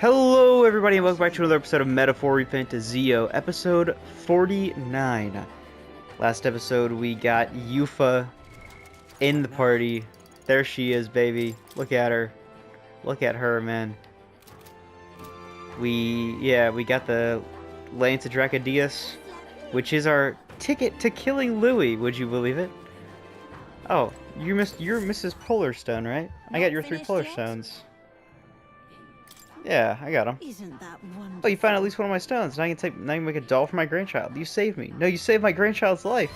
Hello everybody and welcome back to another episode of Metaphor ReFantazio, episode 49. Last episode we got Yufa in the party. There she is, baby. Look at her. Look at her, man. We got the Lance of Dracodius, which is our ticket to killing Louis, would you believe it? Oh, you're Mrs. Polar Stone, right? I got your 3 Polar Stones. Yeah, I got him. Isn't that wonderful? Oh, you found at least one of my stones. Now I can make a doll for my grandchild. You saved me. No, you saved my grandchild's life.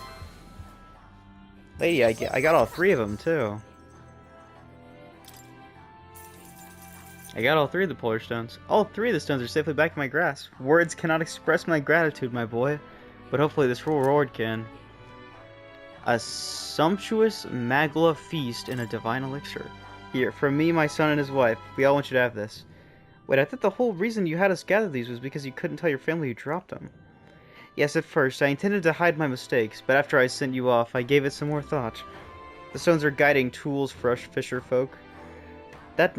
Lady, I got all 3 of them, too. I got all 3 of the Polar Stones. All 3 of the stones are safely back in my grasp. Words cannot express my gratitude, my boy. But hopefully this reward can. A sumptuous Magla feast and a divine elixir. Here, from me, my son, and his wife. We all want you to have this. Wait, I thought the whole reason you had us gather these was because you couldn't tell your family you dropped them. Yes, at first, I intended to hide my mistakes, but after I sent you off, I gave it some more thought. The stones are guiding tools for us fisher folk. That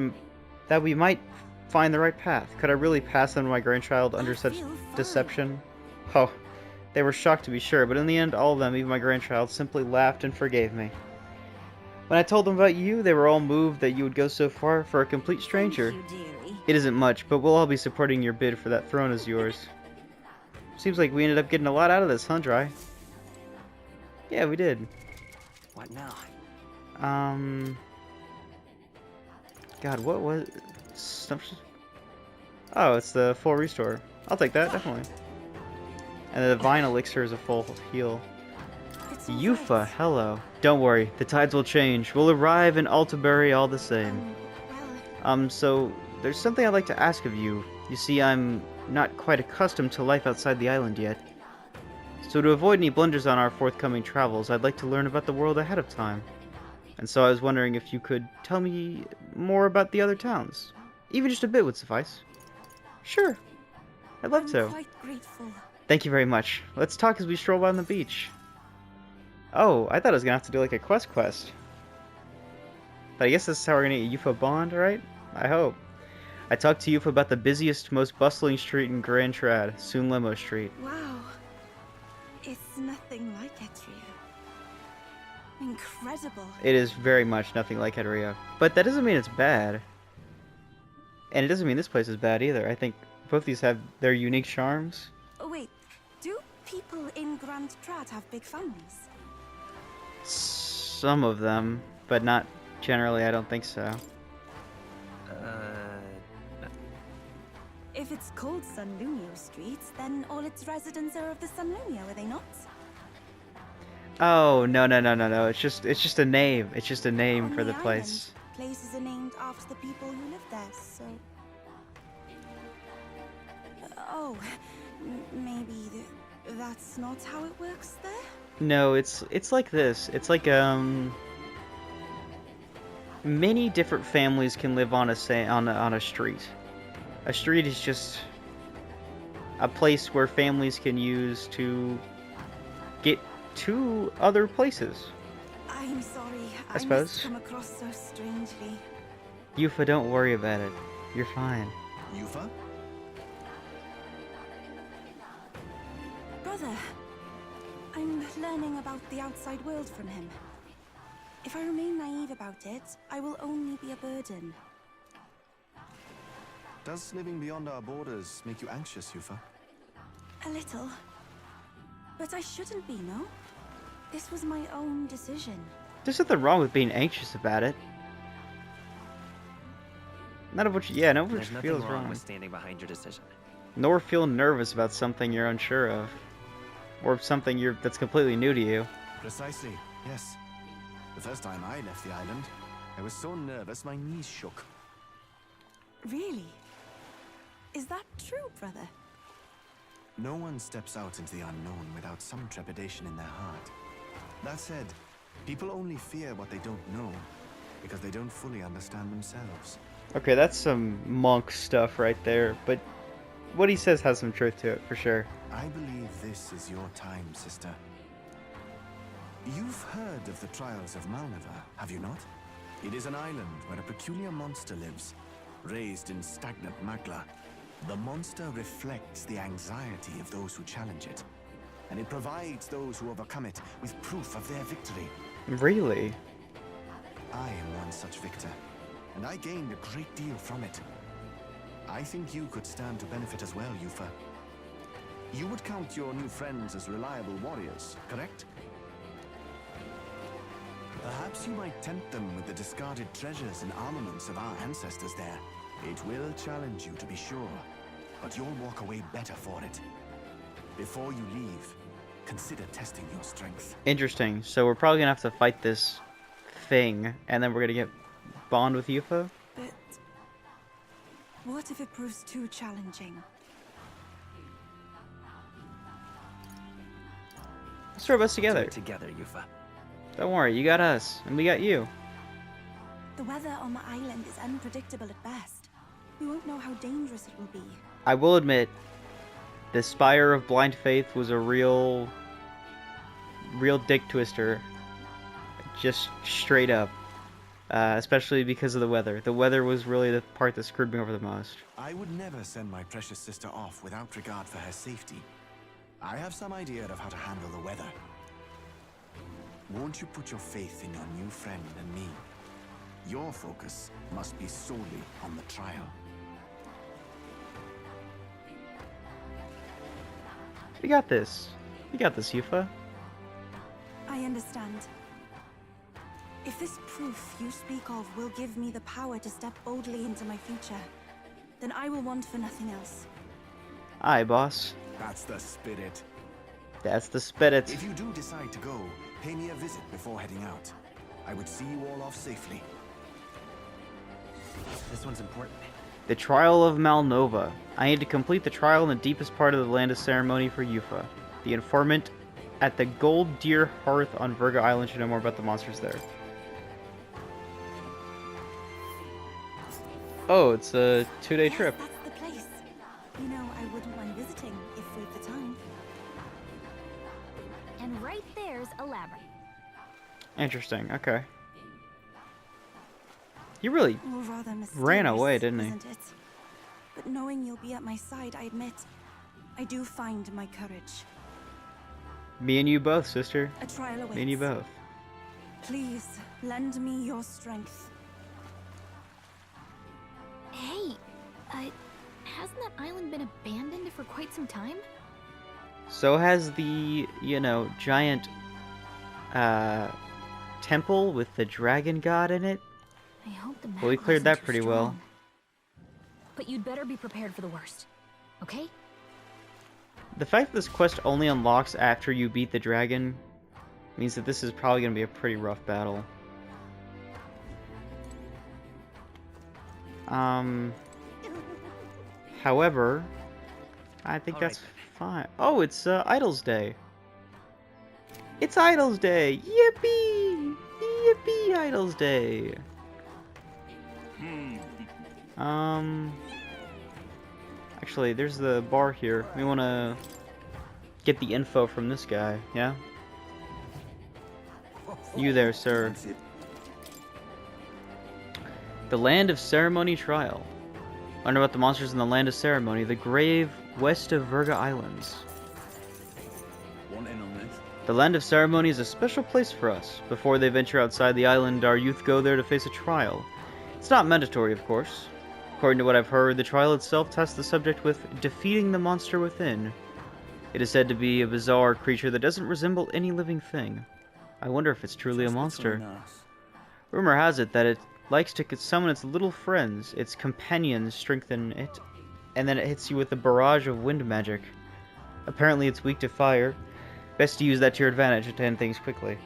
we might find the right path. Could I really pass them to my grandchild under such deception? Oh, they were shocked to be sure, but in the end, all of them, even my grandchild, simply laughed and forgave me. When I told them about you, they were all moved that you would go so far for a complete stranger. Thank you, dearie. It isn't much, but we'll all be supporting your bid for that throne as yours. Seems like we ended up getting a lot out of this, huh, Dry? Yeah, we did. What now? God, what was... Oh, it's the full restore. I'll take that, definitely. And the divine elixir is a full heal. Yufa, hello. Don't worry, the tides will change. We'll arrive in Altabury all the same. So... There's something I'd like to ask of you. You see, I'm not quite accustomed to life outside the island yet. So to avoid any blunders on our forthcoming travels, I'd like to learn about the world ahead of time. And so I was wondering if you could tell me more about the other towns. Even just a bit would suffice. Sure. I'd love to. I'm quite grateful. Thank you very much. Let's talk as we stroll by on the beach. Oh, I thought I was gonna have to do like a quest. But I guess this is how we're gonna get Yufa bond, right? I hope. I talked to Yufa about the busiest, most bustling street in Grand Trad, Sunlemo Street. Wow. It's nothing like Etria. Incredible. It is very much nothing like Hedria. But that doesn't mean it's bad. And it doesn't mean this place is bad either. I think both these have their unique charms. Oh, wait. Do people in Grand Trad have big families? Some of them, but not generally, I don't think so. If it's called Sunlumio Street, then all its residents are of the Sunlumio, are they not? Oh, no. It's just a name. It's just a name On for the island, place. Places are named after the people who live there, so... Oh, maybe that's not how it works there? No, it's like this. It's like many different families can live on a street. A street is just a place where families can use to get to other places. I'm sorry. I suppose. Must come across so strangely. Yufa, don't worry about it. You're fine. Yufa? Brother, I'm learning about the outside world from him. If I remain naive about it, I will only be a burden. Does living beyond our borders make you anxious, Yufa? A little. But I shouldn't be, no? This was my own decision. There's nothing wrong with being anxious about it. None of what you feels wrong with standing behind your decision. Nor feel nervous about something you're unsure of. Or something that's completely new to you. Precisely, yes. The first time I left the island, I was so nervous my knees shook. Really? Is that true, brother? No one steps out into the unknown without some trepidation in their heart. That said, people only fear what they don't know, because they don't fully understand themselves. Okay, that's some monk stuff right there, but what he says has some truth to it, for sure. I believe this is your time, sister. You've heard of the trials of Malnever, have you not? It is an island where a peculiar monster lives. raised in stagnant magla. The monster reflects the anxiety of those who challenge it, and it provides those who overcome it with proof of their victory. Really? I am one such victor, and I gained a great deal from it. I think you could stand to benefit as well, Yufa. You would count your new friends as reliable warriors, correct? Perhaps you might tempt them with the discarded treasures and armaments of our ancestors there. It will challenge you, to be sure, but you'll walk away better for it. Before you leave, consider testing your strength. Interesting. So we're probably gonna have to fight this thing, and then we're gonna get bond with Yufa? But what if it proves too challenging? Let's throw us together. Do it together, Yufa. Don't worry, you got us, and we got you. The weather on the island is unpredictable at best. We won't know how dangerous it will be. I will admit, the Spire of Blind Faith was a real dick twister. Just straight up. Especially because of the weather. The weather was really the part that screwed me over the most. I would never send my precious sister off without regard for her safety. I have some idea of how to handle the weather. Won't you put your faith in your new friend and me? Your focus must be solely on the trial. We got this. We got this, Yufa. I understand. If this proof you speak of will give me the power to step boldly into my future, then I will want for nothing else. Aye, boss. That's the spirit. That's the spirit. If you do decide to go, pay me a visit before heading out. I would see you all off safely. This one's important. The Trial of Malnova. I need to complete the trial in the deepest part of the land of ceremony for Yufa. The informant at the Gold Deer Hearth on Virga Island should know more about the monsters there. Oh, it's a 2-day trip. Yes, that's the place. You know, I wouldn't mind visiting if we've the time. And right there's a labyrinth. Interesting, okay. He really Or rather mysterious, ran away, didn't he? isn't it? But knowing you'll be at my side, I admit, I do find my courage. Me and you both, sister. A trial awaits. Me and you both. Please, lend me your strength. Hey, hasn't that island been abandoned for quite some time? So has the, giant temple with the dragon god in it. I hope the map Well, we cleared wasn't that too pretty well. strong. But you'd better be prepared for the worst, okay? The fact that this quest only unlocks after you beat the dragon means that this is probably going to be a pretty rough battle. However, I think that's fine. Oh, it's Idol's Day. It's Idol's Day! Yippee! Yippee, Idol's Day! Actually, there's the bar here. We want to get the info from this guy, yeah? You there, sir. The Land of Ceremony Trial. Learn about the monsters in the Land of Ceremony, the grave west of Virga Islands. The Land of Ceremony is a special place for us. Before they venture outside the island, our youth go there to face a trial. It's not mandatory, of course. According to what I've heard, the trial itself tests the subject with defeating the monster within. It is said to be a bizarre creature that doesn't resemble any living thing. I wonder if it's truly a monster. Rumor has it that it likes to summon its little friends, its companions strengthen it, and then it hits you with a barrage of wind magic. Apparently it's weak to fire. Best to use that to your advantage to end things quickly.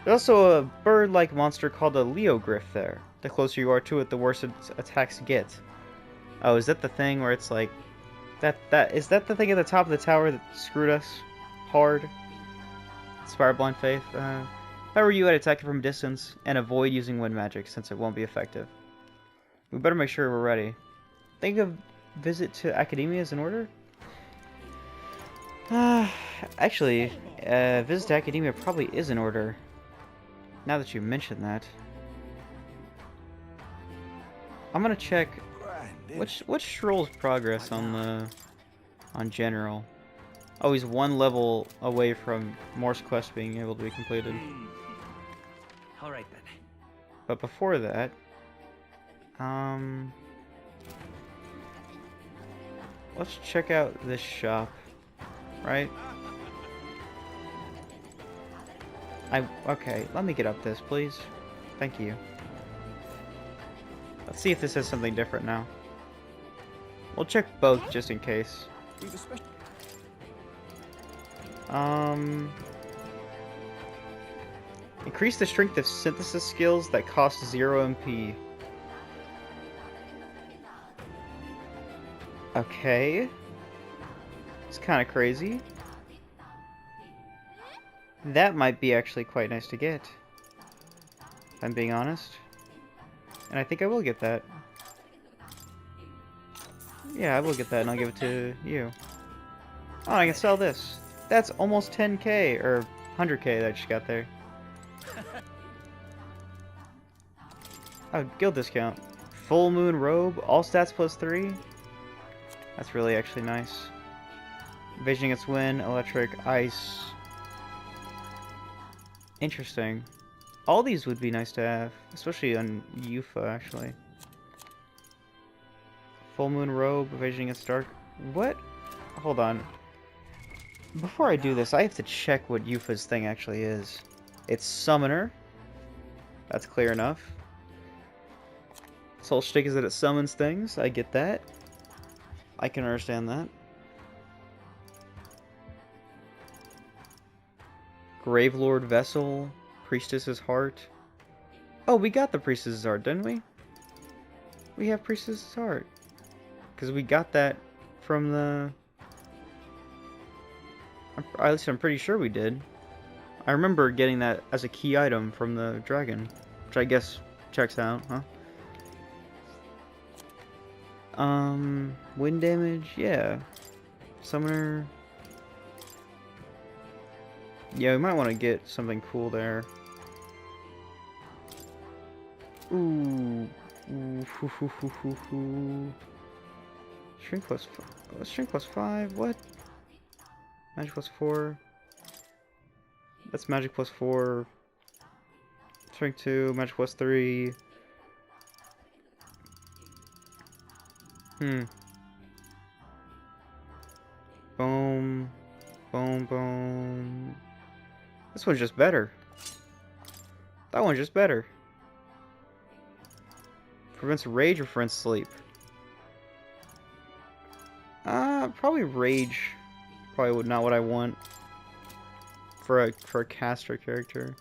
There's also a bird-like monster called a Leogryph there. The closer you are to it, the worse its attacks get. Oh, is that the thing where it's like... Is that the thing at the top of the tower that screwed us hard? Spire Blind Faith? If I were you, I'd attack it from distance and avoid using wind magic since it won't be effective. We better make sure we're ready. Think of visit to Academia is in order? Actually, visit to Academia probably is in order. Now that you mention that. I'm gonna check did. What's Stroll's progress on general? Oh, he's one level away from Morse Quest being able to be completed. Alright then. But before that, let's check out this shop, right? Okay, let me get up this, please. Thank you. Let's see if this has something different now. We'll check both just in case. Increase the strength of synthesis skills that cost 0 MP. Okay. It's kind of crazy. That might be actually quite nice to get, if I'm being honest. And I think I will get that. Yeah, I will get that and I'll give it to you. Oh, I can sell this. That's almost 10k, or 100k that I just got there. Oh, guild discount. Full moon robe, all stats +3. That's really actually nice. Vision against wind, electric, ice. Interesting. All these would be nice to have, especially on Yufa, actually. Full moon robe, vision against dark. What? Hold on. Before I do this, I have to check what Yufa's thing actually is. It's summoner. That's clear enough. Soul Shtick is that it summons things. I get that. I can understand that. Gravelord Vessel. Priestess's Heart. Oh, we got the Priestess's Heart, didn't we? We have Priestess's Heart. Because we got that from the... At least I'm pretty sure we did. I remember getting that as a key item from the dragon. Which I guess checks out, huh? Wind damage, yeah. Summoner. Yeah, we might want to get something cool there. Ooh. Ooh, hoo, hoo, hoo, hoo, hoo. Shrink +5, what? Magic +4. That's magic +4. Shrink 2, magic +3. Boom. Boom, boom. This one's just better. That one's just better. Prevents rage or prevents sleep? Probably rage. Probably not what I want for a caster character.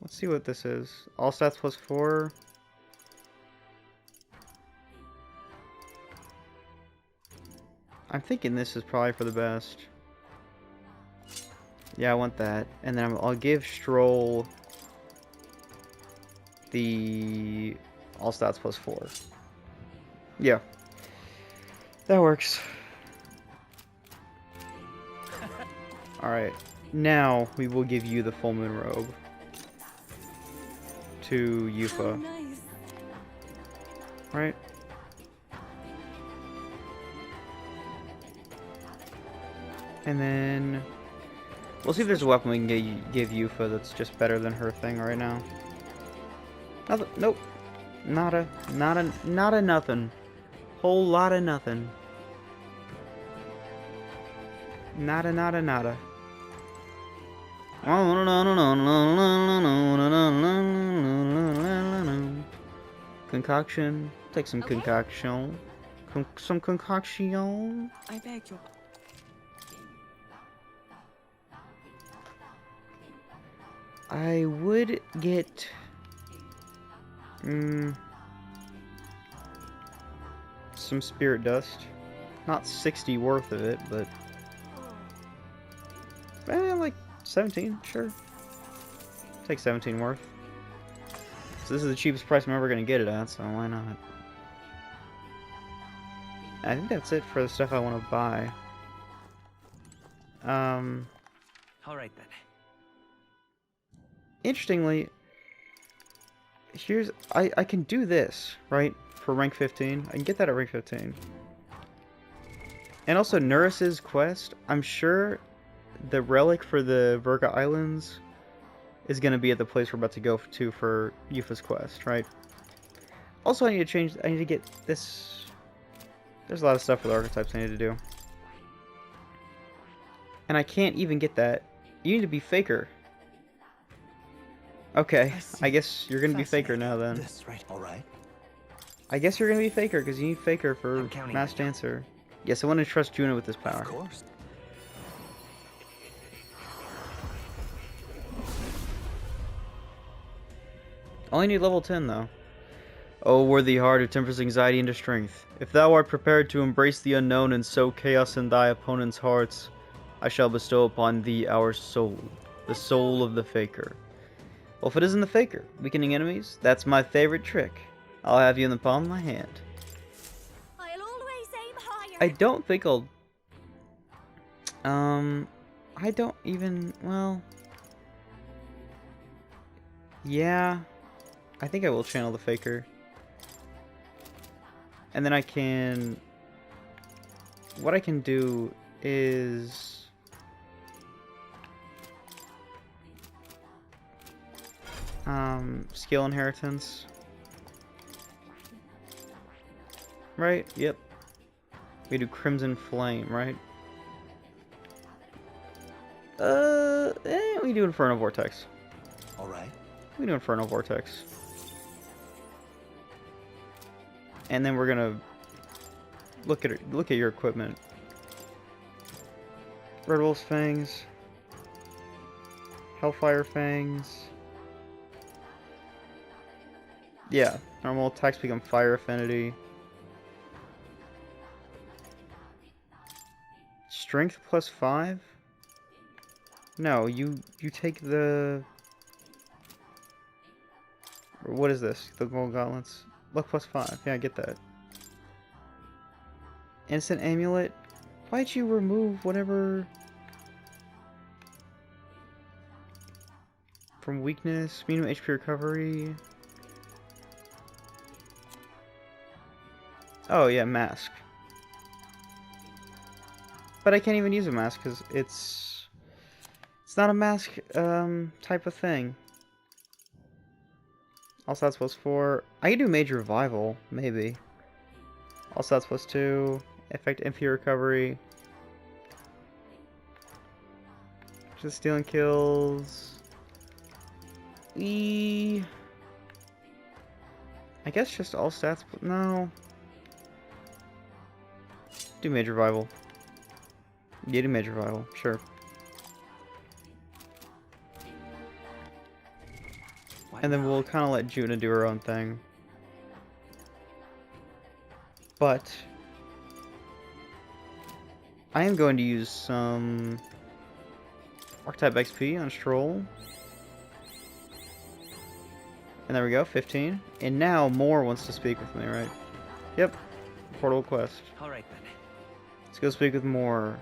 Let's see what this is. All stats +4. I'm thinking this is probably for the best. Yeah, I want that. And then I'll give Stroll the all stats +4. Yeah. That works. Alright. Now we will give you the full moon robe. To Yufa. Oh, nice. Right? And then we'll see if there's a weapon we can give Yufa that's just better than her thing right now. Nothing. Nope. Not a nothing. Whole lot of nothing. Nada. Concoction. Take some concoction. Some concoction. I beg your... I would get... some spirit dust. Not 60 worth of it, but... like 17, sure. Take 17 worth. So this is the cheapest price I'm ever going to get it at, so why not? I think that's it for the stuff I want to buy. Alright then. Interestingly, here's I can do this, right? For rank 15. I can get that at rank 15. And also Nurse's quest, I'm sure the relic for the Virga Islands is going to be at the place we're about to go to for Yufa's quest, right? Also, I need to get this. There's a lot of stuff with archetypes I need to do. And I can't even get that. You need to be Faker. Okay, I guess you're gonna be Faker now then. This, right? All right. I guess you're gonna be Faker because you need Faker for I'm counting Mass on you. Dancer. Yes, I want to trust Juno with this Of power. course. Only need level 10 though. O worthy heart who tempers anxiety into strength, if thou art prepared to embrace the unknown and sow chaos in thy opponents' hearts, I shall bestow upon thee our soul, the soul of the Faker. Well, if it isn't the Faker, weakening enemies, that's my favorite trick. I'll have you in the palm of my hand. I'll always aim higher. I don't think I'll... I don't even... Well... Yeah... I think I will channel the Faker. And then I can... What I can do is... Skill inheritance. Right? Yep. We do Crimson Flame, right? We do Inferno Vortex. All right. We do Inferno Vortex. And then we're gonna look at your equipment. Red Wolf's Fangs. Hellfire Fangs. Yeah, normal attacks become Fire Affinity. Strength plus 5? No, you take the... What is this? The Gold Gauntlets? Luck plus 5. Yeah, I get that. Instant Amulet? Why'd you remove whatever... From weakness, medium HP recovery... Oh yeah, mask. But I can't even use a mask because it's not a mask type of thing. Also that's plus 4. I can do Mage Revival, maybe. Also that's plus 2. Effect MP recovery. Just stealing kills. I guess just all stats, but no. Do Mage Revival. Yeah, do Mage Revival, sure. And then we'll kind of let Juna do her own thing. But I am going to use some Archetype XP on Stroll. And there we go, 15. And now Moore wants to speak with me, right? Yep. Portal quest. Alright then. Let's go speak with Moore.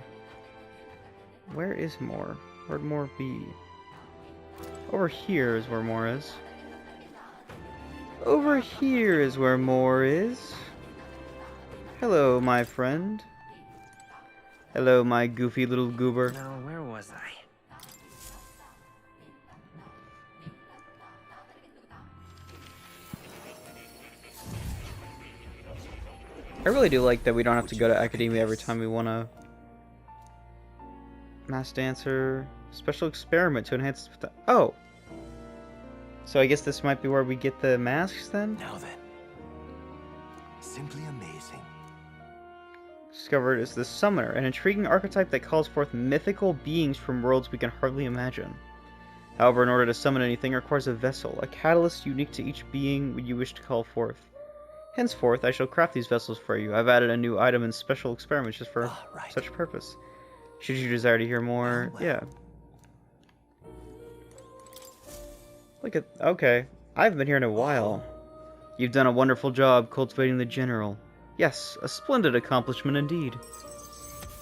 Where is Moore? Where'd Moore be? Over here is where Moore is. Over here is where Moore is. Hello, my friend. Hello, my goofy little goober. Now, where was I? I really do like that we don't have to go to Academia every time we want to Mass Dancer. Special experiment to enhance... Oh! So I guess this might be where we get the masks then? Now then. Simply amazing. Discovered is the Summoner, an intriguing archetype that calls forth mythical beings from worlds we can hardly imagine. However, in order to summon anything, it requires a vessel, a catalyst unique to each being you wish to call forth. Henceforth, I shall craft these vessels for you. I've added a new item in special experiments just for such a purpose. Should you desire to hear more, yeah. Look at, okay. I haven't been here in a while. You've done a wonderful job cultivating the General. Yes, a splendid accomplishment indeed.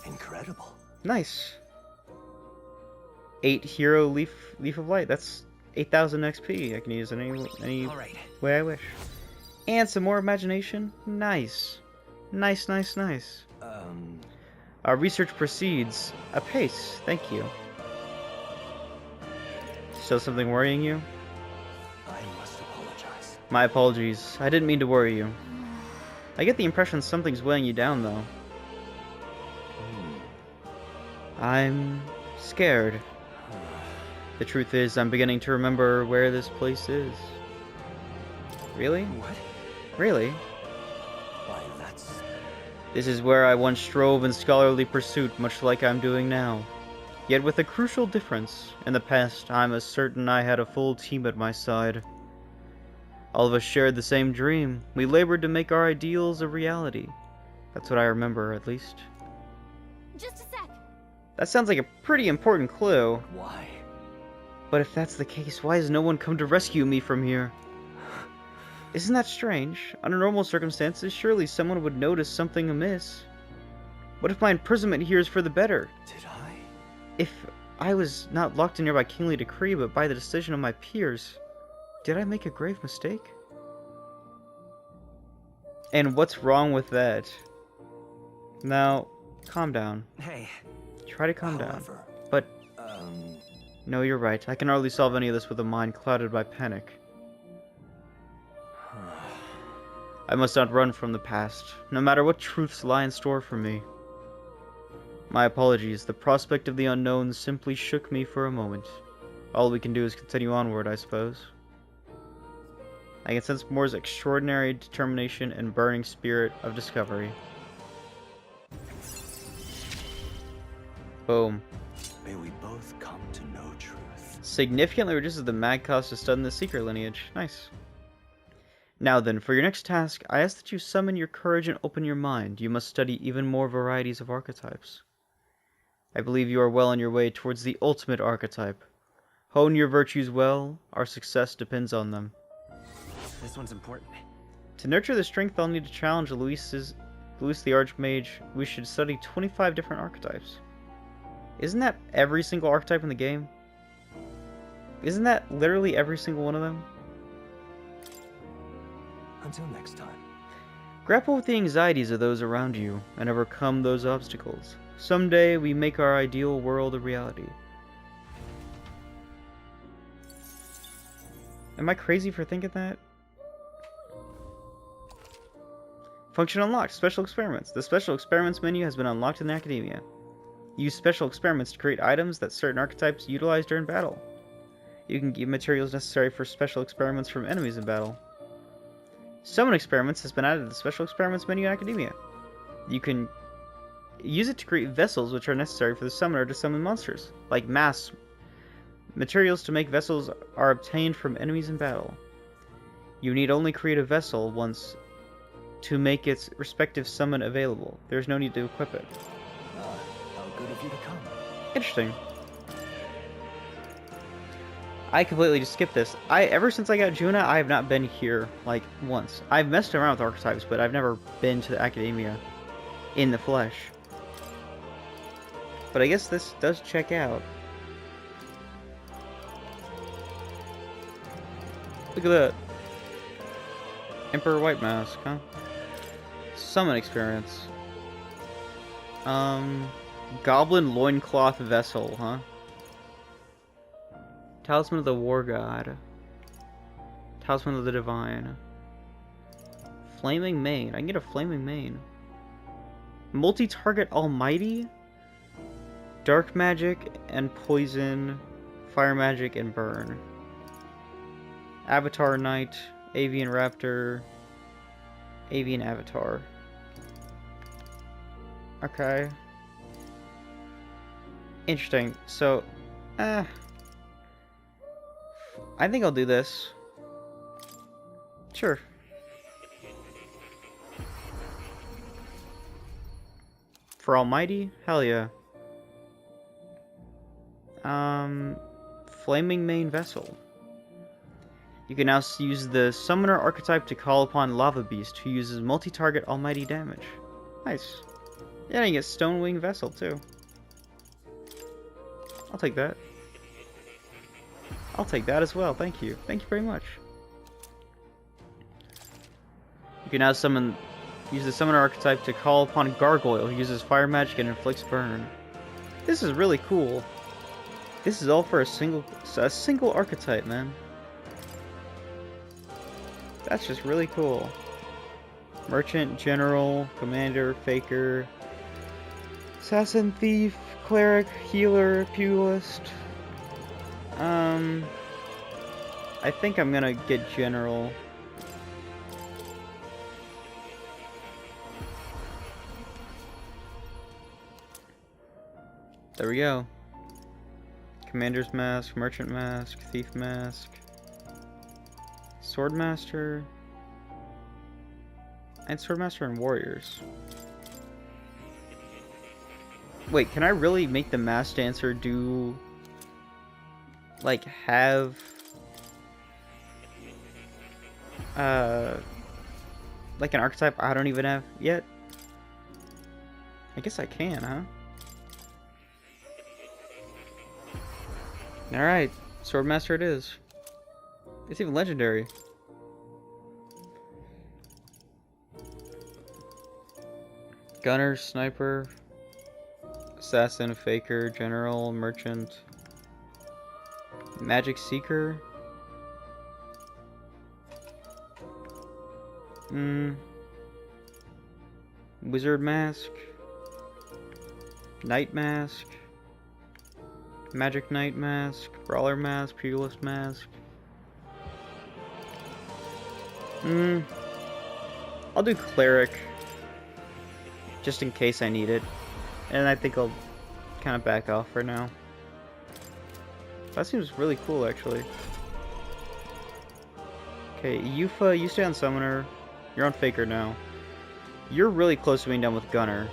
Incredible. Nice. 8 hero leaf of light. That's 8,000 XP. I can use it any All right. way I wish. And some more imagination. Nice. Nice, nice, nice. Our research proceeds apace. Thank you. Still something worrying you? I must apologize. My apologies. I didn't mean to worry you. I get the impression something's weighing you down, though. I'm scared. The truth is, I'm beginning to remember where this place is. Really? What? Really? Why, that's... This is where I once strove in scholarly pursuit, much like I'm doing now. Yet with a crucial difference. In the past, I'm as certain I had a full team at my side. All of us shared the same dream. We labored to make our ideals a reality. That's what I remember, at least. Just a sec. That sounds like a pretty important clue. Why? But if that's the case, why has no one come to rescue me from here? Isn't that strange? Under normal circumstances, surely someone would notice something amiss. What if my imprisonment here is for the better? Did I? If I was not locked in here by kingly decree, but by the decision of my peers, did I make a grave mistake? And what's wrong with that? Now, calm down. Hey. Try to calm down. However, But, no, you're right. I can hardly solve any of this with a mind clouded by panic. I must not run from the past, no matter what truths lie in store for me. My apologies, the prospect of the unknown simply shook me for a moment. All we can do is continue onward, I suppose. I can sense Moore's extraordinary determination and burning spirit of discovery. Boom. may we both come to know truth. Significantly reduces the mag cost to study the secret lineage. Nice. Now then, for your next task, I ask that you summon your courage and open your mind. You must study even more varieties of archetypes. I believe you are well on your way towards the ultimate archetype. Hone your virtues well, our success depends on them. This one's important. To nurture the strength I'll need to challenge Luis the Archmage, we should study 25 different archetypes. Isn't that every single archetype in the game? Isn't that literally every single one of them? Until next time. Grapple with the anxieties of those around you, and overcome those obstacles. Someday we make our ideal world a reality. Am I crazy for thinking that? Function unlocked. Special experiments. The special experiments menu has been unlocked in Academia. Use special experiments to create items that certain archetypes utilize during battle. You can get materials necessary for special experiments from enemies in battle. Summon experiments has been added to the special experiments menu in Academia. You can use it to create vessels which are necessary for the summoner to summon monsters, like mass. Materials to make vessels are obtained from enemies in battle. You need only create a vessel once to make its respective summon available. There's no need to equip it. How good of you to come. Interesting. I completely just skipped this. Ever since I got Juna, I have not been here, like, once. I've messed around with archetypes, but I've never been to the Academia in the flesh. But I guess this does check out. Look at that. Emperor White Mask, huh? Summon experience. Goblin Loincloth Vessel, huh? Talisman of the War God. Talisman of the Divine. Flaming Mane. I can get a Flaming Mane. Multi-target Almighty? Dark Magic and Poison. Fire Magic and Burn. Avatar Knight. Avian Raptor. Avian Avatar. Okay. Interesting. So, I think I'll do this. Sure. For Almighty? Hell yeah. Flaming Mane Vessel. You can now use the Summoner archetype to call upon Lava Beast, who uses multi-target Almighty damage. Nice. Yeah, you get Stone Wing Vessel, too. I'll take that. I'll take that as well, thank you. Thank you very much. You can now use the summoner archetype to call upon Gargoyle, who uses fire magic and inflicts burn. This is really cool. This is all for a single archetype, man. That's just really cool. Merchant, General, Commander, Faker, Assassin, Thief, Cleric, Healer, Pugilist. I think I'm gonna get General. There we go. Commander's Mask, Merchant Mask, Thief Mask, Swordmaster, and Swordmaster and Warriors. Wait, can I really make the Mask Dancer do... like, have... like an archetype I don't even have yet? I guess I can, huh? Alright, Swordmaster it is. It's even legendary. Gunner, Sniper, Assassin, Faker, General, Merchant, Magic Seeker. Wizard Mask, Knight Mask, Magic Knight Mask, Brawler Mask, Pugilist Mask. I'll do Cleric, just in case I need it. And I think I'll kind of back off for now. That seems really cool, actually. Okay, Yufa, you stay on Summoner. You're on Faker now. You're really close to being done with Gunner.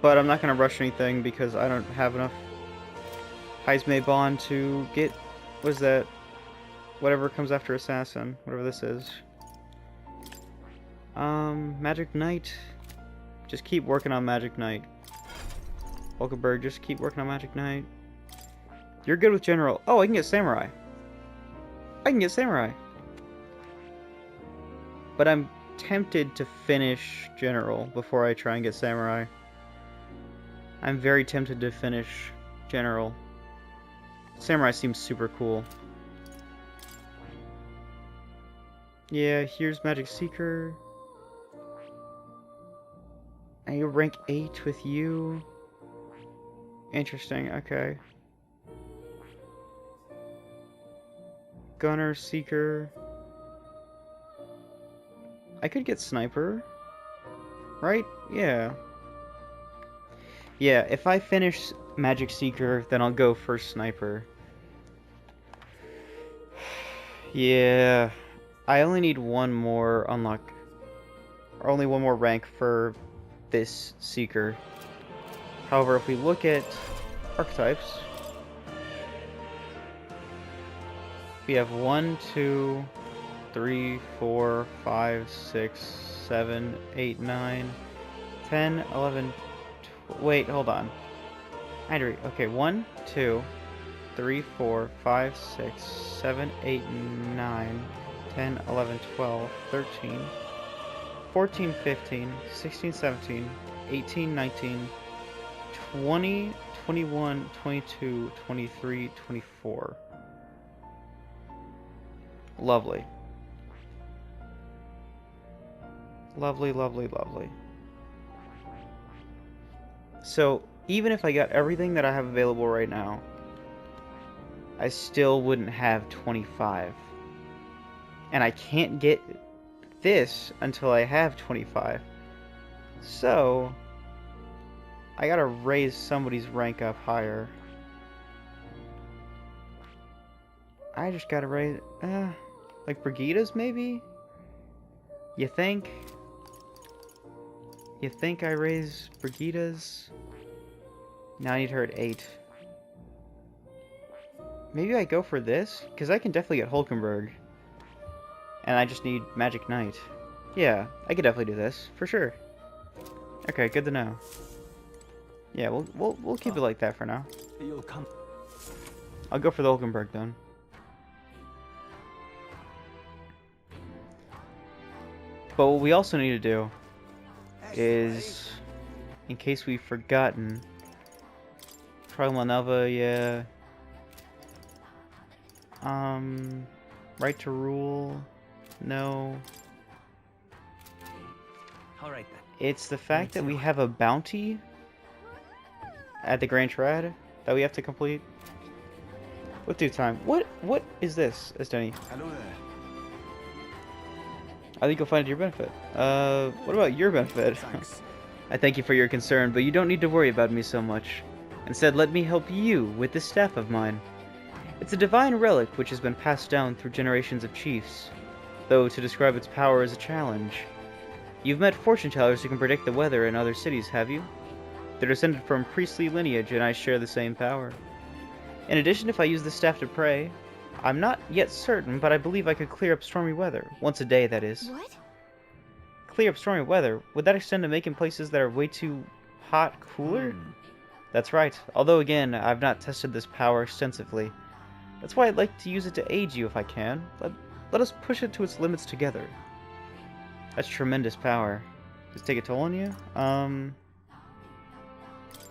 But I'm not going to rush anything because I don't have enough Heisme Bond to get... what is that? Whatever comes after Assassin. Whatever this is. Magic Knight. Just keep working on Magic Knight. Hulkenberg, just keep working on Magic Knight. You're good with General. Oh, I can get Samurai. I can get Samurai. But I'm tempted to finish General before I try and get Samurai. I'm very tempted to finish General. Samurai seems super cool. Yeah, here's Magic Seeker. And you rank 8 with you. Interesting, okay. Gunner, Seeker. I could get Sniper. Right? Yeah. Yeah, if I finish Magic Seeker, then I'll go for Sniper. Yeah. I only need one more unlock. Or only one more rank for this Seeker. However, if we look at archetypes, we have 1, 2, 3, 4, 5, 6, 7, 8, 9, 10, 11, wait, hold on. Okay, 1, 2, 3, 4, 5, 6, 7, 8, 9, 10, 11, 12, 13, 14, 15, 16, 17, 18, 19, 20, 21, 22, 23, 24. Lovely. Lovely, lovely, lovely. So, even if I got everything that I have available right now, I still wouldn't have 25. And I can't get this until I have 25. So, I gotta raise somebody's rank up higher. I just gotta raise... like Brigida's, maybe? You think? You think I raise Brigida's? Now I need her at 8. Maybe I go for this? Because I can definitely get Hulkenberg. And I just need Magic Knight. Yeah, I could definitely do this, for sure. Okay, good to know. Yeah, we'll keep it like that for now. You'll come. I'll go for the Hulkenberg then. But what we also need to do is, in case we've forgotten, Trial Manava, yeah. Right to rule, no. All right then. It's the fact that we have a bounty at the Grand Trad that we have to complete. With due time. What is this, Esteni? Hello there. I think you'll find it to your benefit. What about your benefit? Thanks. I thank you for your concern, but you don't need to worry about me so much. Instead, let me help you with this staff of mine. It's a divine relic which has been passed down through generations of chiefs, though to describe its power is a challenge. You've met fortune tellers who can predict the weather in other cities, have you? They're descended from priestly lineage, and I share the same power. In addition, if I use the staff to pray, I'm not yet certain, but I believe I could clear up stormy weather. Once a day, that is. What? Clear up stormy weather? Would that extend to making places that are way too hot cooler? That's right. Although, again, I've not tested this power extensively. That's why I'd like to use it to aid you if I can. Let us push it to its limits together. That's tremendous power. Does it take a toll on you?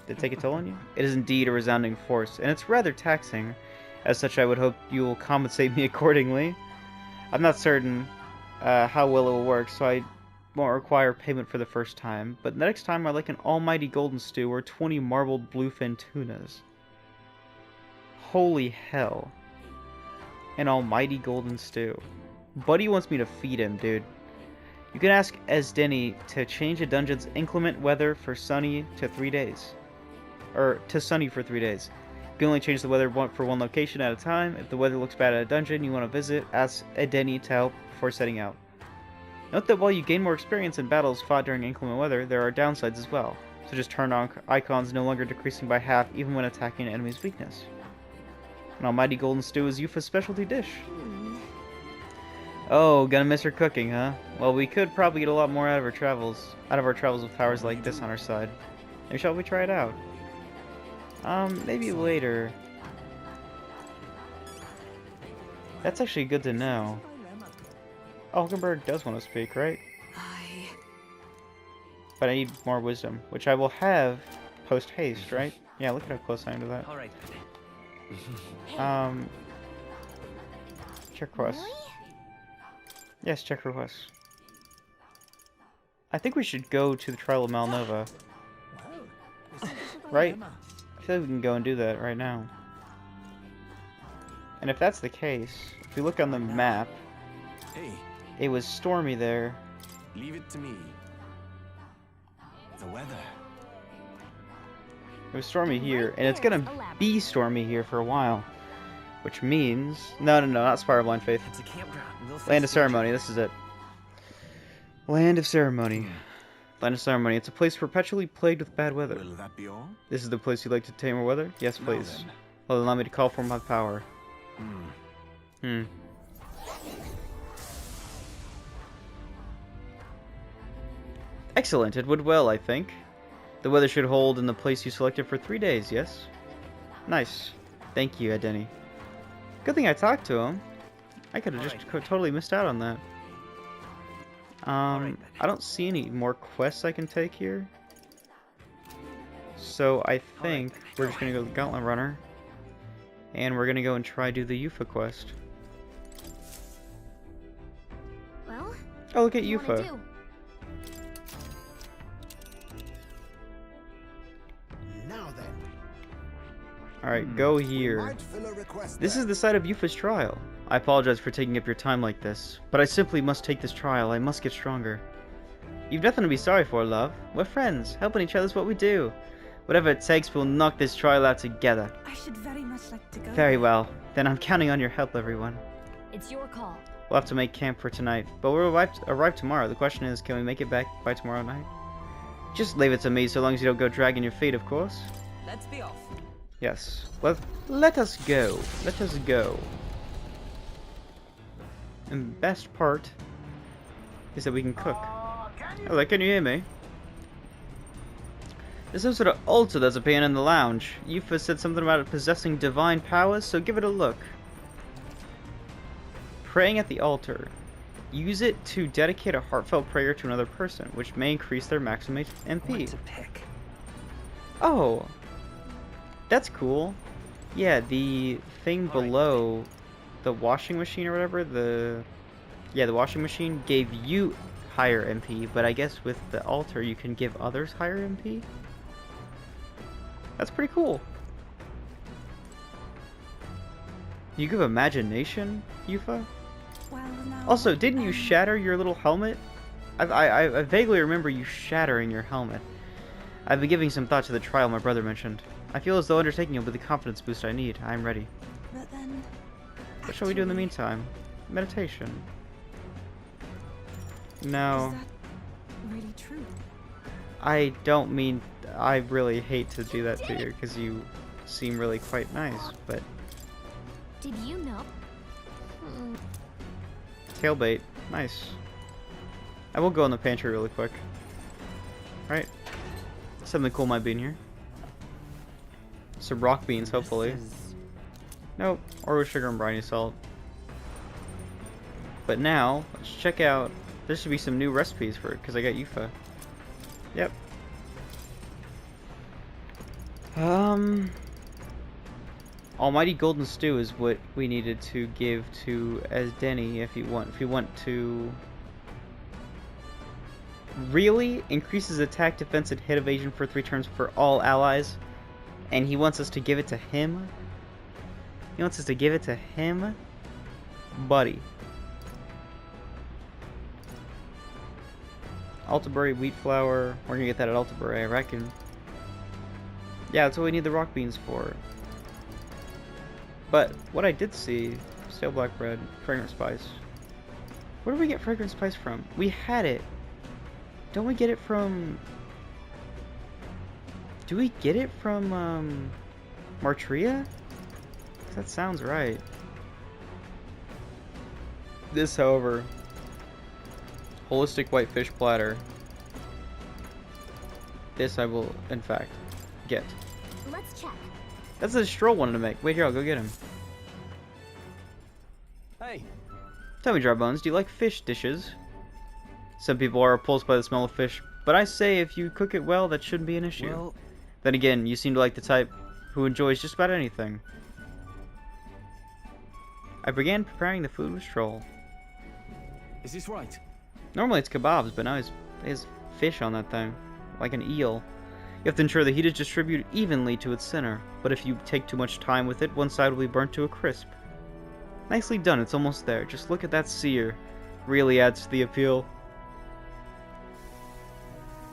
Did it take a toll on you? It is indeed a resounding force, and it's rather taxing. As such, I would hope you will compensate me accordingly. I'm not certain how well it will work, so I won't require payment for the first time. But next time, I'd like an almighty golden stew or 20 marbled bluefin tunas. Holy hell. An almighty golden stew. Buddy wants me to feed him, dude. You can ask Esdeni to change a dungeon's inclement weather for sunny to 3 days. Or, to sunny for 3 days. You can only change the weather for one location at a time. If the weather looks bad at a dungeon you want to visit, ask Edeni to help before setting out. Note that while you gain more experience in battles fought during inclement weather, there are downsides as well, such as turn-on icons no longer decreasing by half even when attacking an enemy's weakness. An almighty golden stew is Yufa's specialty dish. Oh, gonna miss her cooking, huh? Well, we could probably get a lot more out of our travels with powers like this on our side. Maybe shall we try it out? Maybe later. That's actually good to know. Oh, Hulkenberg does want to speak, right? But I need more wisdom, which I will have post-haste, right? Yeah, look at how close I am to that. All right. Check request. Yes, check request. I think we should go to the Trial of Malnova. Right? I feel like we can go and do that right now. And if that's the case, if we look on the map, Hey, it was stormy there. leave it to me. The weather. It was stormy here, and it's gonna be stormy here for a while. Which means... No, not Spire of Blind Faith. It's a campground. We'll Land of face Ceremony, this is it. Land of Ceremony. Land of Ceremony. It's a place perpetually plagued with bad weather. Will that be all? This is the place you'd like to tame our weather? Yes, Now please. then. Well, allow me to call for my power. Excellent, it would well, I think. The weather should hold in the place you selected for 3 days, yes? Nice. Thank you, Edeni. Good thing I talked to him. I could have just totally missed out on that. I don't see any more quests I can take here. So I think we're just gonna go to the Gauntlet Runner. And we're gonna go and try do the Yufa quest. Well, Oh, look at what do you wanna Yufa. do? Now then, Alright, go here. might fill a request This there. is the site of Yufa's trial. I apologize for taking up your time like this, but I simply must take this trial. I must get stronger. You've nothing to be sorry for, love. We're friends. Helping each other is what we do. Whatever it takes, we'll knock this trial out together. I should very much like to go. Very well. Then I'm counting on your help, everyone. It's your call. We'll have to make camp for tonight, but we'll arrive tomorrow. The question is, can we make it back by tomorrow night? Just leave it to me, so long as you don't go dragging your feet, of course. Let's be off. Yes. Let us go. Let us go. And the best part is that we can cook. Hello, can you hear me? There's some sort of altar that's appearing in the lounge. Yufa said something about it possessing divine powers, so give it a look. Praying at the altar. Use it to dedicate a heartfelt prayer to another person, which may increase their maximum MP. What to pick? Oh, that's cool. Yeah, the thing below the washing machine or whatever, the washing machine gave you higher MP, but I guess with the altar you can give others higher MP? That's pretty cool. You give imagination, Yufa? Well, now, Also, didn't you shatter your little helmet? I vaguely remember you shattering your helmet. I've been giving some thought to the trial my brother mentioned. I feel as though undertaking it will be the confidence boost I need. I am ready. But then... What shall we do in the actually, meantime? Meditation. Is No. that really true? I don't mean... I really hate to do that to you, because you seem really quite nice, but... Did you know? Tailbait. Nice. I will go in the pantry really quick. Right. Something cool might be in here. Some rock beans, hopefully. Nope. Or with sugar and briny salt. But now, let's check out... There should be some new recipes for it, because I got Yufa. Yep. Almighty Golden Stew is what we needed to give to as Denny if you want to really increases attack, defense, and hit evasion for 3 turns for all allies, and he wants us to give it to him. He wants us to give it to him, buddy. Altaberry, wheat flour. We're gonna get that at Altaberry, I reckon. Yeah, that's what we need the rock beans for. But what I did see, stale black bread, fragrant spice. Where do we get fragrant spice from? We had it. Don't we get it from... Do we get it from, Martria? That sounds right. This, however, holistic white fish platter. This I will, in fact, get. Let's check. That's a Stroll wanted to make. Wait here, I'll go get him. Hey, Tell me, Dry Bones, do you like fish dishes? Some people are repulsed by the smell of fish, but I say if you cook it well, that shouldn't be an issue. well, Then again, you seem to like the type who enjoys just about anything. I began preparing the food with Stroll. Is this right? Normally it's kebabs, but now there's fish on that thing, like an eel. You have to ensure the heat is distributed evenly to its center, but if you take too much time with it, one side will be burnt to a crisp. Nicely done, it's almost there. Just look at that sear. Really adds to the appeal.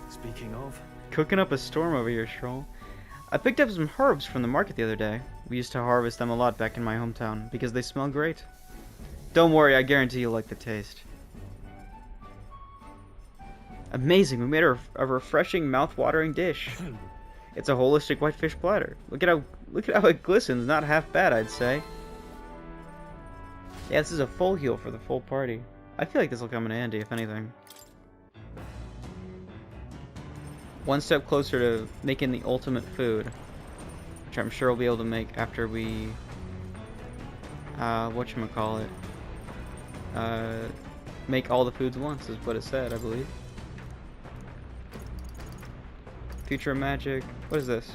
Speaking of, Cooking up a storm over here, Stroll. I picked up some herbs from the market the other day. We used to harvest them a lot back in my hometown, because they smell great. Don't worry, I guarantee you'll like the taste. Amazing, we made a refreshing, mouth-watering dish. It's a holistic whitefish platter. Look at how it glistens, not half bad, I'd say. Yeah, this is a full heal for the full party. I feel like this will come in handy, if anything. One step closer to making the ultimate food, which I'm sure we'll be able to make after we, whatchamacallit, make all the foods once, is what it said, I believe. Future of Magic, what is this?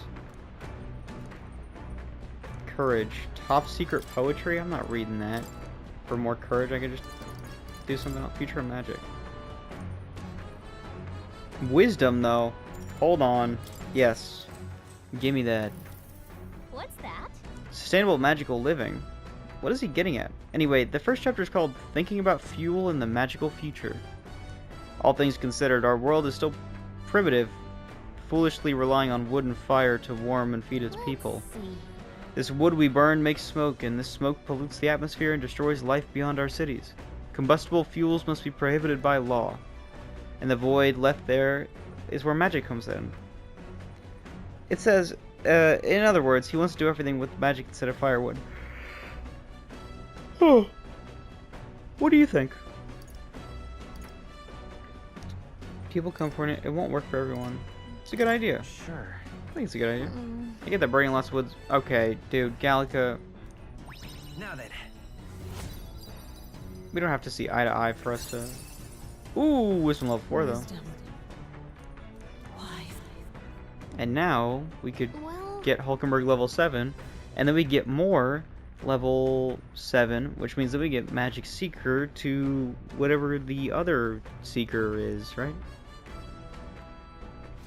Courage, top secret poetry, I'm not reading that. For more courage, I could just do something else. Future of Magic. Wisdom, though. Hold on. Yes. Give me that. What's that? Sustainable magical living. What is he getting at? Anyway, the first chapter is called Thinking About Fuel in the Magical Future. All things considered, our world is still primitive, foolishly relying on wood and fire to warm and feed its people. Let's see. This wood we burn makes smoke, and this smoke pollutes the atmosphere and destroys life beyond our cities. Combustible fuels must be prohibited by law, and the void left there is where magic comes in. It says, in other words, he wants to do everything with magic instead of firewood. Oh. What do you think? People come for it. It won't work for everyone. It's a good idea. Sure. I think it's a good idea. You get the burning lost woods. Okay, dude, Gallica. Now then. We don't have to see eye to eye for us to. Ooh, wisdom level 4 though. Why? And now we could Well, get Hulkenberg level 7, and then we get more level 7, which means that we get Magic Seeker to whatever the other Seeker is, right?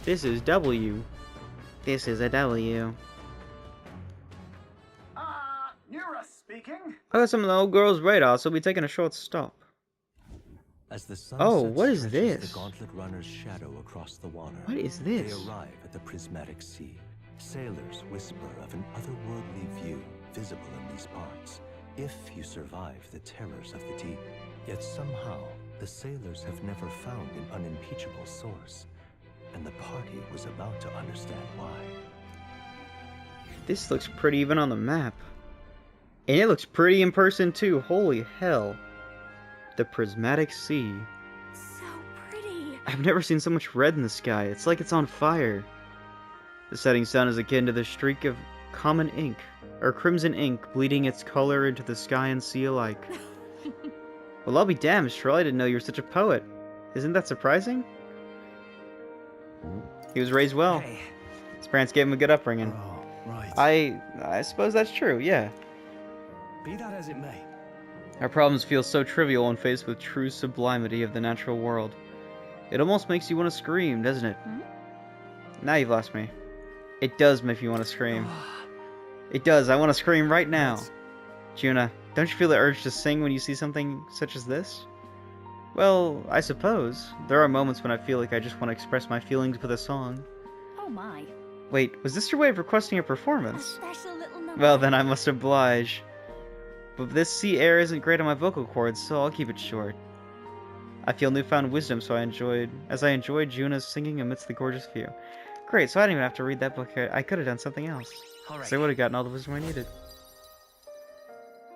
This is W. This is a W. Nura speaking. I got some of the old girl's radar, so we'll be taking a short stop. As the sun Oh, sets, what is stretches this? The gauntlet runner's shadow across the water. What is this? They arrive at the prismatic sea. Sailors whisper of an otherworldly view visible in these parts, if you survive the terrors of the deep. Yet somehow, the sailors have never found an unimpeachable source, and the party was about to understand why. This looks pretty even on the map. And it looks pretty in person too. Holy hell. The prismatic sea. So pretty. I've never seen so much red in the sky. It's like it's on fire. The setting sun is akin to the streak of common ink, or crimson ink, bleeding its color into the sky and sea alike. Well, I'll be damned, Stroll, I didn't know you were such a poet. Isn't that surprising? He was raised well. Hey. His parents gave him a good upbringing. Oh, right. I suppose that's true, yeah. Be that as it may. Our problems feel so trivial when faced with true sublimity of the natural world. It almost makes you want to scream, doesn't it? Now you've lost me. It does make you want to scream. It does, I want to scream right now. Juna, don't you feel the urge to sing when you see something such as this? Well, I suppose. There are moments when I feel like I just want to express my feelings with a song. Oh my. Wait, was this your way of requesting a A performance? special little number. Well, then I must oblige. But this sea air isn't great on my vocal cords, so I'll keep it short. I feel newfound wisdom, so I enjoyed Juna's singing amidst the gorgeous view. Great, so I didn't even have to read that book. I could have done something else. All right. So I would have gotten all the wisdom I needed.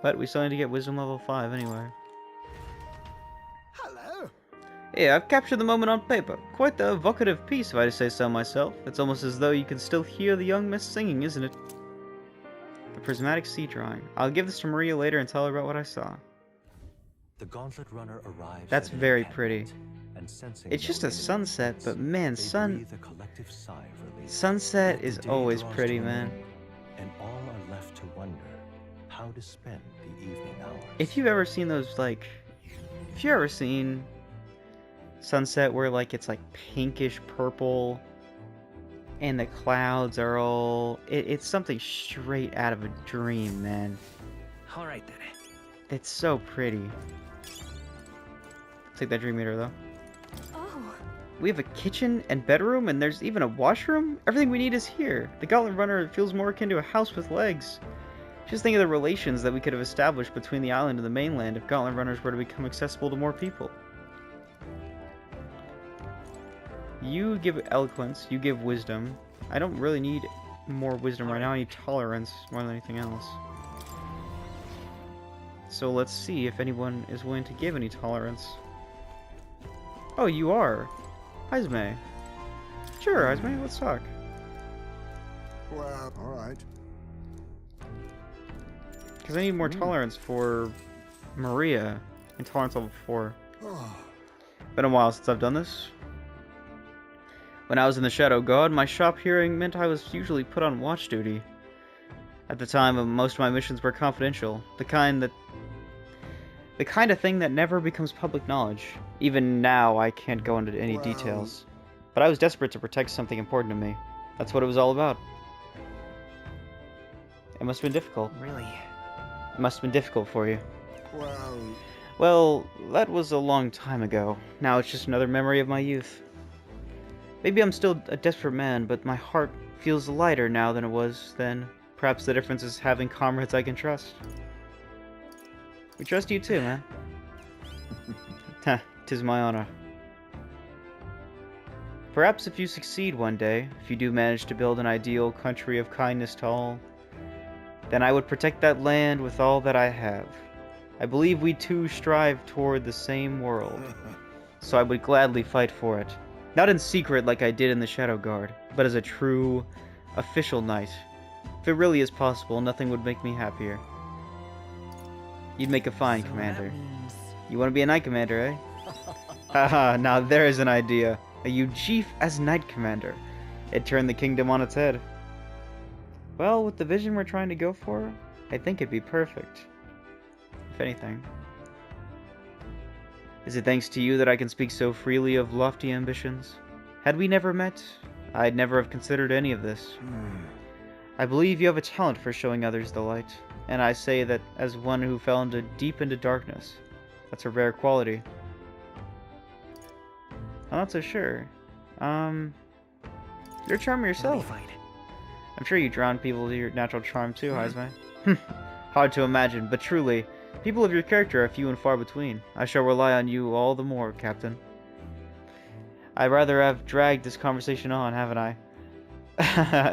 But we still need to get wisdom level 5 anyway. Hello. Yeah, I've captured the moment on paper. Quite the evocative piece, if I say so myself. It's almost as though you can still hear the young miss singing, isn't it? The prismatic sea drawing. I'll give this to Maria later and tell her about what I saw. The gauntlet runner arrives. That's at an very encampment, pretty. and sensing It's just no a sunset, resistance, but man, they breathe a collective sigh of relief. sunset Yet the is day always draws pretty, to an man. end, and all are left to wonder how to spend the evening hours. If you've ever seen those, like, if you've ever seen sunset where, like, it's like pinkish purple and the clouds are all, it's something straight out of a dream, man. All right then. It's so pretty. Take that dream meter though. Oh. We have a kitchen and bedroom, and there's even a washroom? Everything we need is here. The Gauntlet Runner feels more akin to a house with legs. Just think of the relations that we could have established between the island and the mainland if Gauntlet Runners were to become accessible to more people. You give eloquence, you give wisdom. I don't really need more wisdom right now, I need tolerance more than anything else. So let's see if anyone is willing to give any tolerance. Oh, you are. Isme. Sure, Isme, let's talk. Well, all right. Because I need more tolerance for Maria. And tolerance level 4. Oh, Been a while since I've done this. When I was in the Shadow God, my shop hearing meant I was usually put on watch duty. At the time, most of my missions were confidential. The kind of thing that never becomes public knowledge. Even now, I can't go into any Well- details. But I was desperate to protect something important to me. That's what it was all about. It must have been difficult. Really? It must have been difficult for you. well, Well, that was a long time ago. Now it's just another memory of my youth. Maybe I'm still a desperate man, but my heart feels lighter now than it was then. Perhaps the difference is having comrades I can trust. We trust you too, man. Heh, 'tis my honor. Perhaps if you succeed one day, if you do manage to build an ideal country of kindness to all, then I would protect that land with all that I have. I believe we two strive toward the same world, so I would gladly fight for it. Not in secret like I did in the Shadow Guard, but as a true, official knight. If it really is possible, nothing would make me happier. You'd make a fine commander. You want to be a knight commander, eh? Haha, now there's an idea. A Ujief as knight commander. It turned the kingdom on its head. Well, with the vision we're trying to go for, I think it'd be perfect. If anything. Is it thanks to you that I can speak so freely of lofty ambitions? Had we never met, I'd never have considered any of this. I believe you have a talent for showing others the light, and I say that as one who fell deep into darkness. That's a rare quality. I'm not so sure. You're a charmer yourself. I'm sure you drown people to your natural charm too, Heisman. Hard to imagine, but truly, people of your character are few and far between. I shall rely on you all the more, Captain. I'd rather have dragged this conversation on, haven't I?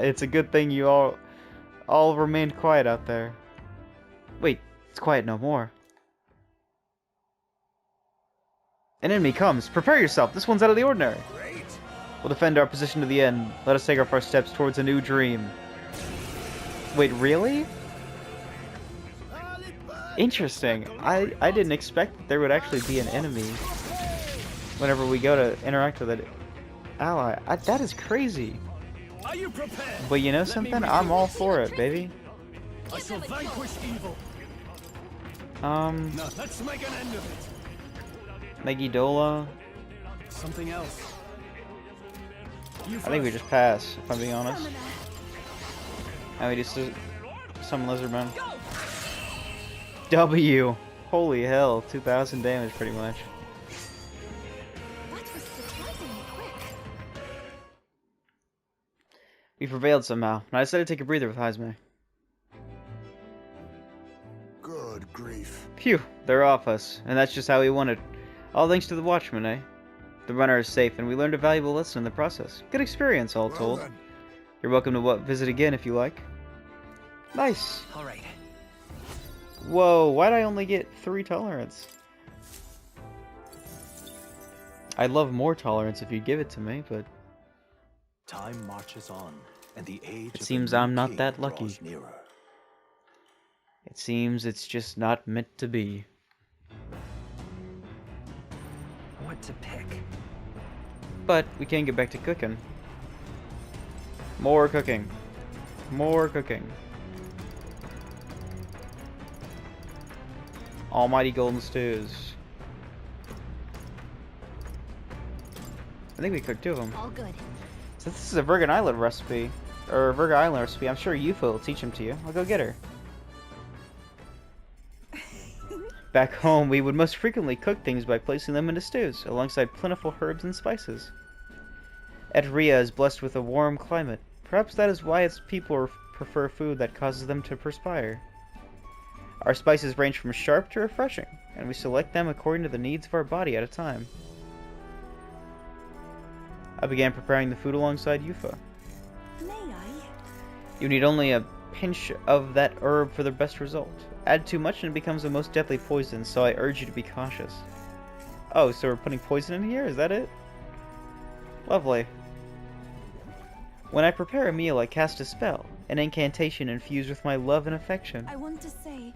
It's a good thing you all remained quiet out there. Wait, it's quiet no more. An enemy comes. Prepare yourself. This one's out of the ordinary. Great. We'll defend our position to the end. Let us take our first steps towards a new dream. Wait, really? Interesting. I didn't expect that there would actually be an enemy whenever we go to interact with an ally. That is crazy. Are you prepared? But you know something? I'm all for it, baby. I shall vanquish evil. Now, let's make an end of it. Megidola. Something else. I think we just pass, if I'm being honest. And we just summon Lizardman. W. Holy hell, 2,000 damage pretty much. That was surprisingly quick. We prevailed somehow, and I decided to take a breather with Heisman. Good grief. Phew, they're off us, and that's just how we wanted. All thanks to the Watchman, eh? The runner is safe, and we learned a valuable lesson in the process. Good experience, all told. Then. You're welcome to visit again if you like. Nice. All right. Whoa, why'd I only get 3 tolerance? I'd love more tolerance if you'd give it to me, but Time marches on, and the age it of seems the new I'm not king that draws lucky. nearer. It seems it's just not meant to be. What to pick? But we can get back to cooking. More cooking. More cooking. Almighty golden stews. I think we cooked 2 of them. All good. Since this is a Virgin Island recipe, or a Virgin Island recipe, I'm sure Yufa will teach them to you. I'll go get her. Back home, we would most frequently cook things by placing them into stews, alongside plentiful herbs and spices. Etria is blessed with a warm climate. Perhaps that is why its people prefer food that causes them to perspire. Our spices range from sharp to refreshing, and we select them according to the needs of our body at a time. I began preparing the food alongside Yufa. May I? You need only a pinch of that herb for the best result. Add too much and it becomes a most deadly poison, so I urge you to be cautious. Oh, so we're putting poison in here? Is that it? Lovely. When I prepare a meal, I cast a spell, an incantation infused with my love and affection. I want to say...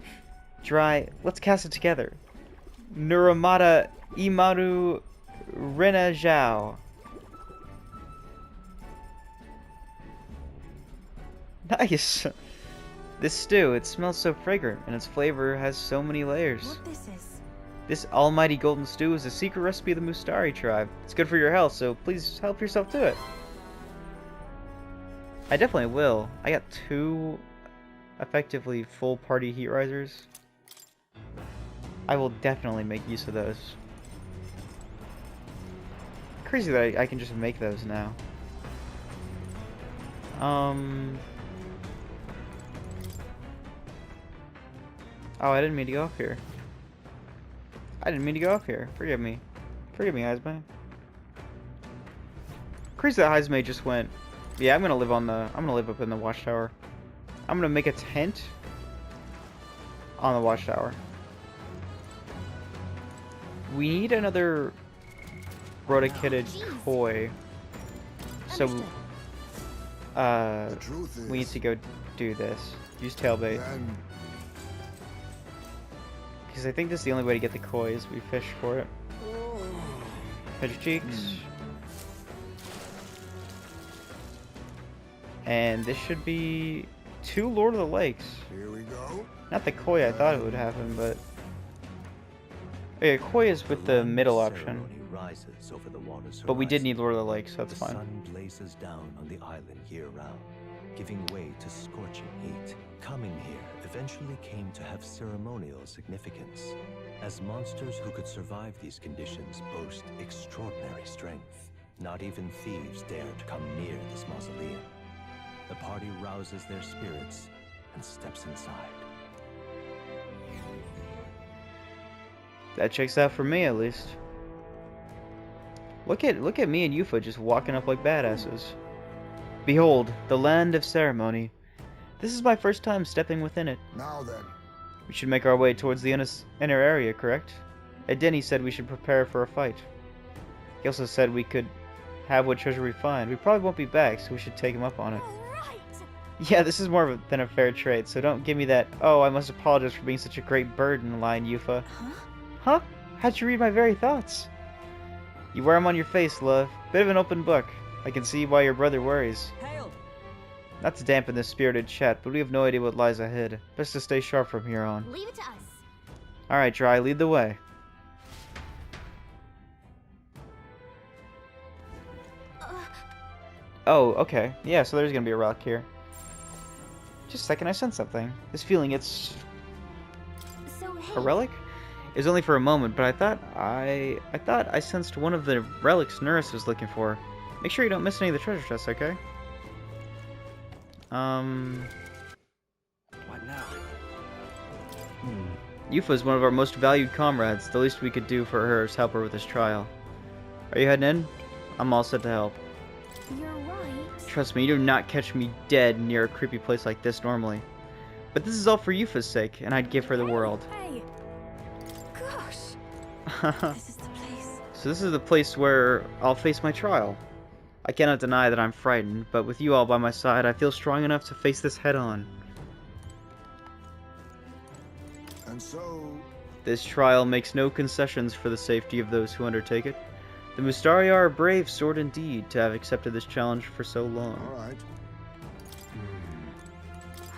Dry, let's cast it together. Nuramata Imaru Rena Zhao. Nice! This stew, it smells so fragrant, and its flavor has so many layers. What this is? This almighty golden stew is a secret recipe of the Mustari tribe. It's good for your health, so please help yourself to it. I definitely will. I got 2 effectively full party heat risers. I will definitely make use of those. Crazy that I can just make those now. Oh, I didn't mean to go up here. I didn't mean to go up here. Forgive me. Forgive me, Heisman. Crazy that Heisman just went. Yeah, I'm gonna live up in the watchtower. I'm gonna make a tent on the watchtower. We need another Brodicated Jeez. koi. So, Understood. The truth is, we need to go do this. Use tailbait. then Because I think this is the only way to get the koi is we fish for it. Pinch your cheeks. And this should be 2 Lord of the Lakes. here we go. Not the koi I thought it would happen, but... Oh yeah, koi is with the middle option. Rises over the water's But we did horizon. need Lord of the Lakes, so that's The fine. sun blazes down on the island year-round, giving way to scorching heat. Coming here eventually came to have ceremonial significance, as monsters who could survive these conditions boast extraordinary strength. Not even thieves dare to come near this mausoleum. The party rouses their spirits and steps inside. That checks out for me, at least. Look at me and Yufa just walking up like badasses. Behold, the land of ceremony. This is my first time stepping within it. Now then, We should make our way towards the inner area, correct? Edeni said we should prepare for a fight. He also said we could have what treasure we find. We probably won't be back, so we should take him up on it. Right. Yeah, this is more than a fair trade, so don't give me that, oh, I must apologize for being such a great burden line, Yufa. Huh? Huh? How'd you read my very thoughts? You wear 'em on your face, love. Bit of an open book. I can see why your brother worries. Hail! Not to dampen this spirited chat, but we have no idea what lies ahead. Best to stay sharp from here on. Leave it to us. Alright, Dry, lead the way. Oh, okay. Yeah, so there's gonna be a rock here. Just a second, I sense something. This feeling, it's So hey. a relic? It was only for a moment, but I thought I sensed one of the relics Nurse was looking for. Make sure you don't miss any of the treasure chests, okay? What now? Yufa is one of our most valued comrades. The least we could do for her is help her with this trial. Are you heading in? I'm all set to help. You're right. Trust me, you do not catch me dead near a creepy place like this normally. But this is all for Yufa's sake, and I'd give her the world. Hey! Gosh! This is the place. So this is the place where I'll face my trial. I cannot deny that I'm frightened, but with you all by my side, I feel strong enough to face this head on. and so This trial makes no concessions for the safety of those who undertake it. The Mustaria are a brave sort indeed to have accepted this challenge for so long. all right.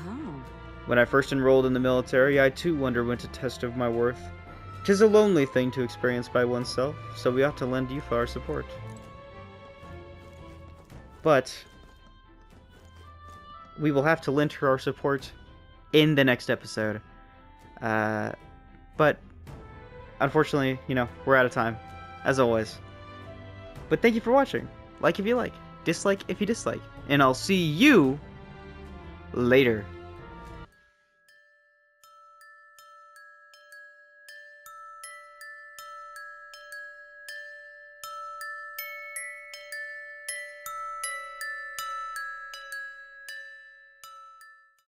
Oh. When I first enrolled in the military, I too underwent a test of my worth. 'Tis a lonely thing to experience by oneself, so we ought to lend Yufa our support. But we will have to lend her our support in the next episode. But unfortunately, you know, we're out of time, as always. But thank you for watching. Like if you like, dislike if you dislike, and I'll see you later.